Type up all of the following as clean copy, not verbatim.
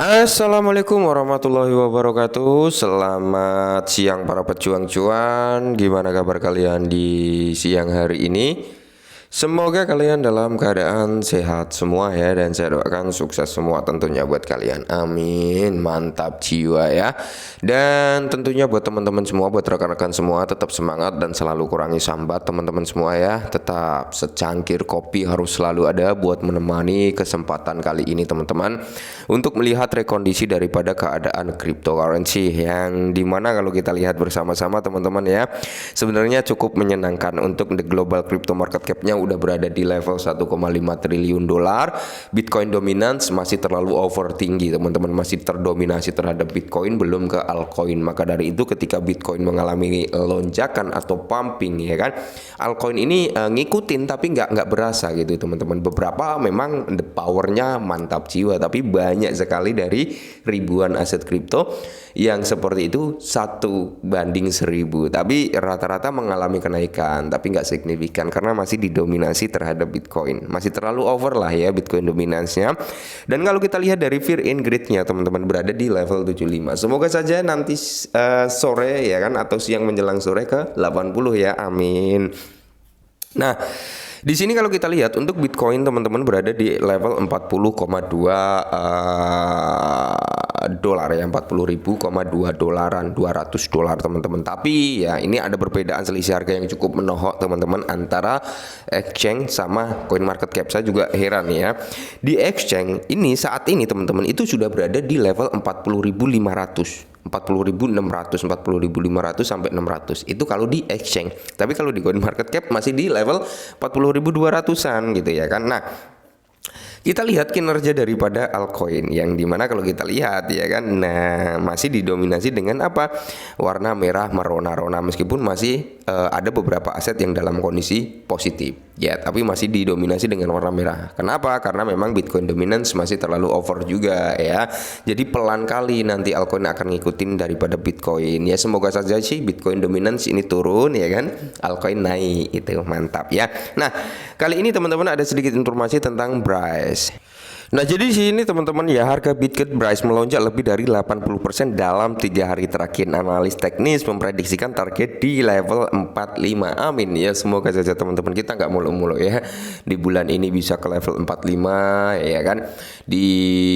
Assalamualaikum warahmatullahi wabarakatuh. Selamat siang para pejuang cuan. Gimana kabar kalian di siang hari ini? Semoga kalian dalam keadaan sehat semua ya. Dan saya doakan sukses semua tentunya buat kalian. Amin. Mantap jiwa ya. Dan tentunya buat teman-teman semua, buat rekan-rekan semua, tetap semangat dan selalu kurangi sambat teman-teman semua ya. Tetap secangkir kopi harus selalu ada buat menemani kesempatan kali ini teman-teman, untuk melihat rekondisi daripada keadaan cryptocurrency, yang dimana kalau kita lihat bersama-sama teman-teman ya, sebenarnya cukup menyenangkan untuk the global crypto market cap-nya udah berada di level 1,5 triliun dolar. Bitcoin dominance masih terlalu over tinggi teman-teman, masih terdominasi terhadap Bitcoin, belum ke altcoin. Maka dari itu ketika Bitcoin mengalami lonjakan atau pumping ya kan, altcoin ini ngikutin tapi nggak berasa gitu teman-teman. Beberapa memang the powernya mantap jiwa, tapi banyak sekali dari ribuan aset kripto yang seperti itu 1:1000, tapi rata-rata mengalami kenaikan tapi nggak signifikan karena masih didominasi terhadap Bitcoin. Masih terlalu over lah ya Bitcoin dominasinya. Dan kalau kita lihat dari fear and greed-nya teman-teman berada di level 75. Semoga saja nanti sore ya kan, atau siang menjelang sore ke 80 ya, amin. Nah, di sini kalau kita lihat untuk Bitcoin teman-teman berada di level 40,2 dolar ya, 40.000,2 dolaran, 200 dolar teman-teman. Tapi ya ini ada perbedaan selisih harga yang cukup menohok teman-teman antara exchange sama coin market cap. Saya juga heran ya. Di exchange ini saat ini teman-teman itu sudah berada di level 40.500. 40.600, 40.500 sampai 600. Itu kalau di exchange. Tapi kalau di coin market cap masih di level 40.200-an gitu ya kan. Nah, kita lihat kinerja daripada altcoin, yang dimana kalau kita lihat ya kan, nah masih didominasi dengan apa, warna merah merona-rona, meskipun masih ada beberapa aset yang dalam kondisi positif ya, tapi masih didominasi dengan warna merah. Kenapa? Karena memang Bitcoin dominance masih terlalu over juga ya. Jadi pelan kali nanti altcoin akan ngikutin daripada Bitcoin ya. Semoga saja sih Bitcoin dominance ini turun ya kan, altcoin naik, itu mantap ya. Nah, kali ini teman-teman ada sedikit informasi tentang Bryce. Nah, jadi di sini teman-teman ya, harga Bitcoin Bryce melonjak lebih dari 80% dalam 3 hari terakhir. Analis teknis memprediksikan target di level 45. Amin ya, semoga saja teman-teman kita nggak muluk-muluk ya. Di bulan ini bisa ke level 45 ya kan. Di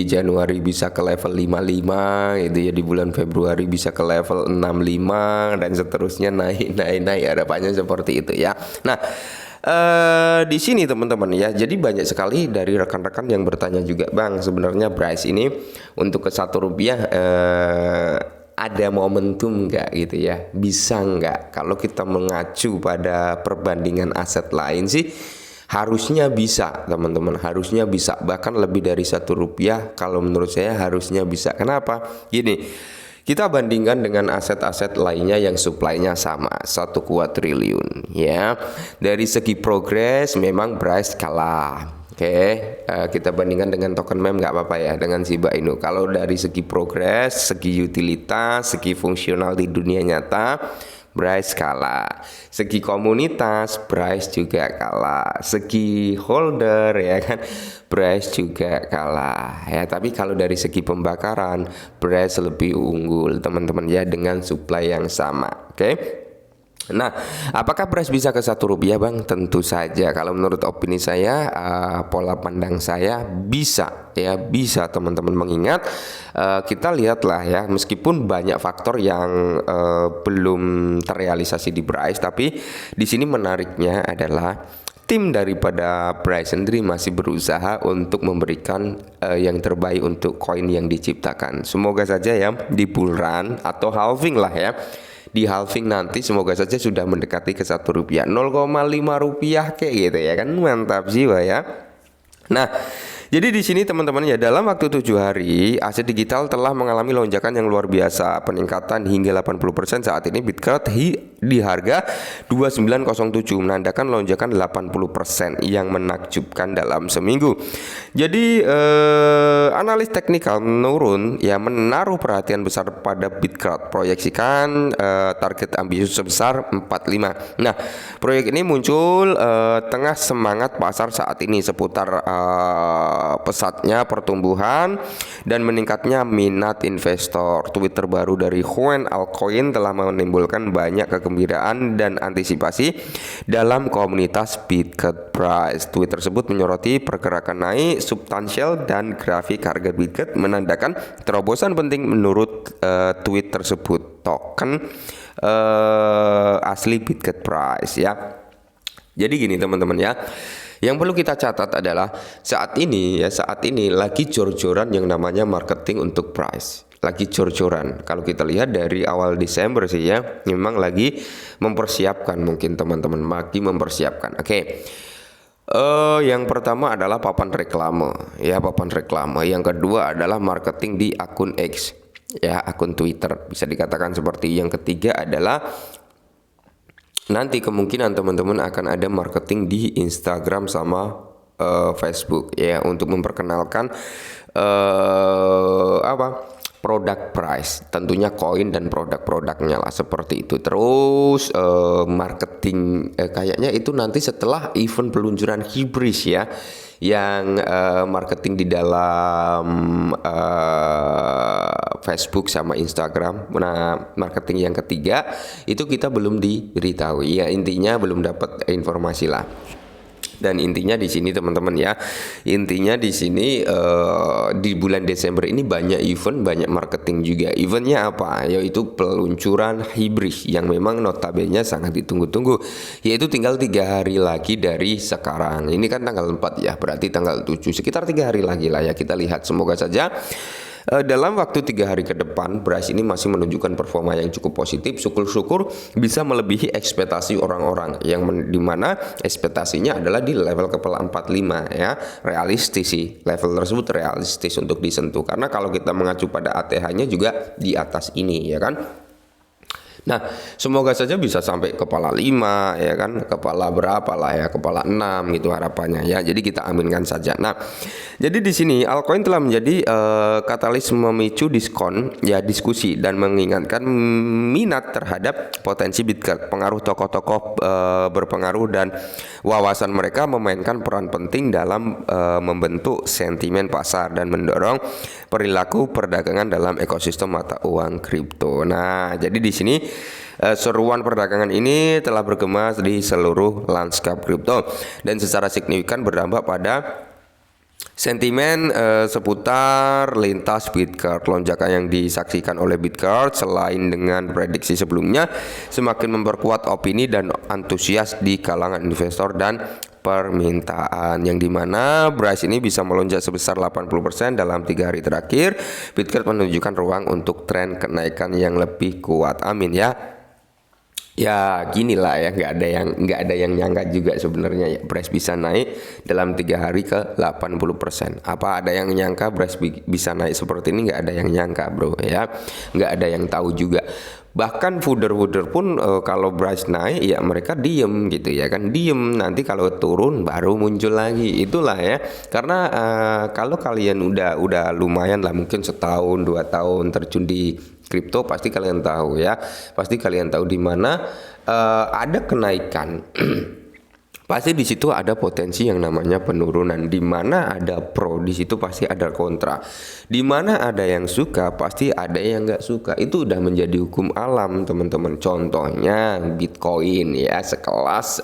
Januari bisa ke level 55 gitu ya. Di bulan Februari bisa ke level 65 dan seterusnya, naik harapannya seperti itu ya. Nah, di sini teman-teman ya, jadi banyak sekali dari rekan-rekan yang bertanya juga, Bang, sebenarnya Bryce ini untuk ke Rp1 ada momentum nggak gitu ya, bisa nggak? Kalau kita mengacu pada perbandingan aset lain sih harusnya bisa teman-teman, harusnya bisa, bahkan lebih dari Rp1 kalau menurut saya harusnya bisa. Kenapa? Gini, kita bandingkan dengan aset-aset lainnya yang supply-nya sama 1 triliun ya. Dari segi progres memang Bryce kalah. Kita bandingkan dengan token meme nggak apa-apa ya, dengan Shiba Inu. Kalau dari segi progres, segi utilitas, segi fungsional di dunia nyata, Bryce kalah. Segi komunitas, Bryce juga kalah. Segi holder ya kan, Bryce juga kalah ya. Tapi kalau dari segi pembakaran, Bryce lebih unggul teman-teman ya, dengan supply yang sama. Nah, apakah Bryce bisa ke Rp1 Bang? Tentu saja. Kalau menurut opini saya, pola pandang saya bisa ya, bisa teman-teman. Mengingat kita lihatlah ya, meskipun banyak faktor yang belum terrealisasi di Bryce, tapi di sini menariknya adalah tim daripada Bryce sendiri masih berusaha untuk memberikan yang terbaik untuk koin yang diciptakan. Semoga saja ya di bull run atau halving lah ya, di halving nanti semoga saja sudah mendekati ke Rp1, 0,5 rupiah kayak gitu ya kan, mantap jiwa ya. Nah, jadi di sini teman-teman ya, dalam waktu 7 hari aset digital telah mengalami lonjakan yang luar biasa, peningkatan hingga 80%. Saat ini Bitcoin di harga 2907 menandakan lonjakan 80% yang menakjubkan dalam seminggu. Jadi analis teknikal menurun ya, menaruh perhatian besar pada Bitcoin, proyeksikan target ambisius sebesar 45. Nah, proyek ini muncul tengah semangat pasar saat ini seputar pesatnya pertumbuhan dan meningkatnya minat investor. Tweet terbaru dari Juan Alcoin telah menimbulkan banyak kegembiraan dan antisipasi dalam komunitas Bitget Price. Tweet tersebut menyoroti pergerakan naik substansial dan grafik harga Bitget menandakan terobosan penting menurut tweet tersebut. Token asli Bitget Price ya. Jadi gini teman-teman ya, yang perlu kita catat adalah saat ini lagi jor-joran yang namanya marketing untuk price. Lagi jor-joran. Kalau kita lihat dari awal Desember sih ya, memang lagi mempersiapkan, mungkin teman-teman lagi mempersiapkan. Oke. Yang pertama adalah papan reklame ya, papan reklame. Yang kedua adalah marketing di akun X ya, akun Twitter bisa dikatakan seperti. Yang ketiga adalah nanti kemungkinan teman-teman akan ada marketing di Instagram sama Facebook ya, untuk memperkenalkan produk price, tentunya koin dan produk-produknya lah, seperti itu. Terus marketing kayaknya itu nanti setelah event peluncuran Hibris ya, yang marketing di dalam Facebook sama Instagram. Nah, marketing yang ketiga itu kita belum diberitahu ya, intinya belum dapat informasi lah. Dan intinya di sini teman-teman ya, intinya di sini di bulan Desember ini banyak event, banyak marketing juga. Eventnya apa? Yaitu peluncuran Hibris yang memang notabene sangat ditunggu-tunggu, yaitu tinggal 3 hari lagi dari sekarang. Ini kan tanggal 4 ya, berarti tanggal 7, sekitar 3 hari lagi lah ya. Kita lihat, semoga saja dalam waktu 3 hari ke depan Bryce ini masih menunjukkan performa yang cukup positif. Syukur-syukur bisa melebihi ekspektasi orang-orang, yang dimana ekspektasinya adalah di level kepala 45 ya. Realistis sih, level tersebut realistis untuk disentuh, karena kalau kita mengacu pada ATH-nya juga di atas ini ya kan. Nah, semoga saja bisa sampai kepala 5 ya kan, kepala berapa lah ya, kepala 6 gitu harapannya ya. Jadi kita aminkan saja. Nah, jadi di sini Alcoin telah menjadi katalis memicu diskon ya, diskusi dan mengingatkan minat terhadap potensi Bitget. Pengaruh tokoh-tokoh berpengaruh dan wawasan mereka memainkan peran penting dalam membentuk sentimen pasar dan mendorong perilaku perdagangan dalam ekosistem mata uang kripto. Nah, jadi di sini seruan perdagangan ini telah bergema di seluruh lanskap kripto dan secara signifikan berdampak pada sentimen seputar lintas Bitget. Lonjakan yang disaksikan oleh Bitget selain dengan prediksi sebelumnya semakin memperkuat opini dan antusias di kalangan investor dan permintaan, yang dimana Bryce ini bisa melonjak sebesar 80% dalam 3 hari terakhir. Bitget menunjukkan ruang untuk tren kenaikan yang lebih kuat. Amin ya. Ya gini lah ya, nggak ada yang nyangka juga sebenarnya ya Bryce bisa naik dalam 3 hari ke 80%. Apa ada yang nyangka Bryce bisa naik seperti ini? Nggak ada yang nyangka bro ya, nggak ada yang tahu juga. Bahkan fooder pun kalau Bryce naik ya mereka diem gitu ya kan, diem. Nanti kalau turun baru muncul lagi, itulah ya. Karena kalau kalian udah lumayan lah, mungkin setahun 2 tahun terjun di kripto, pasti kalian tahu ya, pasti kalian tahu di mana ada kenaikan pasti di situ ada potensi yang namanya penurunan. Di mana ada pro, di situ pasti ada kontra. Di mana ada yang suka, pasti ada yang nggak suka. Itu udah menjadi hukum alam teman-teman. Contohnya Bitcoin ya, sekelas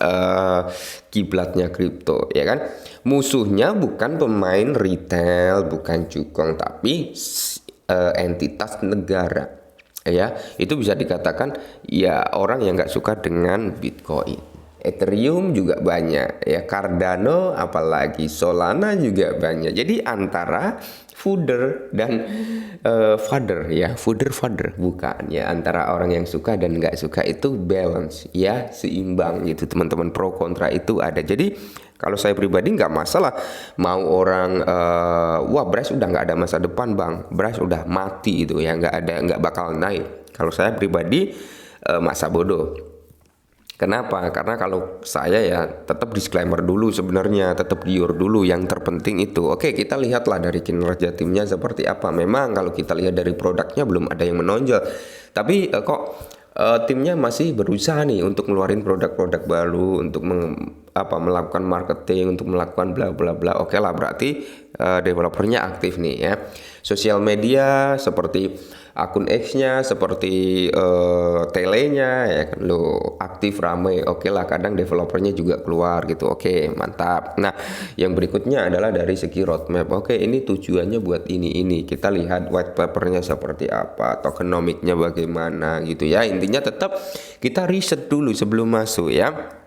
kiblatnya kripto ya kan. Musuhnya bukan pemain retail, bukan cukong, tapi entitas negara ya. Itu bisa dikatakan ya orang yang nggak suka dengan Bitcoin. Ethereum juga banyak ya, Cardano apalagi, Solana juga banyak. Jadi antara fooder dan father ya, fooder bukan ya, antara orang yang suka dan nggak suka itu balance ya, seimbang gitu teman-teman. Pro kontra itu ada. Jadi kalau saya pribadi nggak masalah mau orang wah Bryce udah nggak ada masa depan bang, Bryce udah mati itu ya, nggak bakal naik. Kalau saya pribadi masa bodoh. Kenapa? Karena kalau saya ya tetap disclaimer dulu sebenarnya, tetap diur dulu, yang terpenting itu. Oke, kita lihatlah dari kinerja timnya seperti apa. Memang kalau kita lihat dari produknya belum ada yang menonjol. Tapi kok timnya masih berusaha nih untuk ngeluarin produk-produk baru, untuk melakukan marketing, untuk melakukan bla bla bla. Oke lah, berarti developernya aktif nih ya. Sosial media seperti akun X-nya, seperti telenya ya kan lo aktif ramai. Oke lah, kadang developernya juga keluar gitu. Oke, mantap. Nah, yang berikutnya adalah dari segi roadmap. Oke, ini tujuannya buat ini. Kita lihat white papernya seperti apa, tokenomiknya bagaimana gitu ya. Intinya tetap kita riset dulu sebelum masuk ya.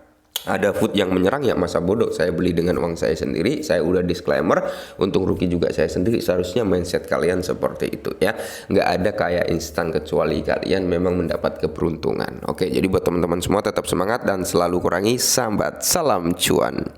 Ada food yang menyerang ya masa bodoh, saya beli dengan uang saya sendiri. Saya udah disclaimer, untung rugi juga saya sendiri. Seharusnya mindset kalian seperti itu ya. Nggak ada kaya instan kecuali kalian memang mendapat keberuntungan. Oke, jadi buat teman-teman semua tetap semangat dan selalu kurangi sambat. Salam cuan.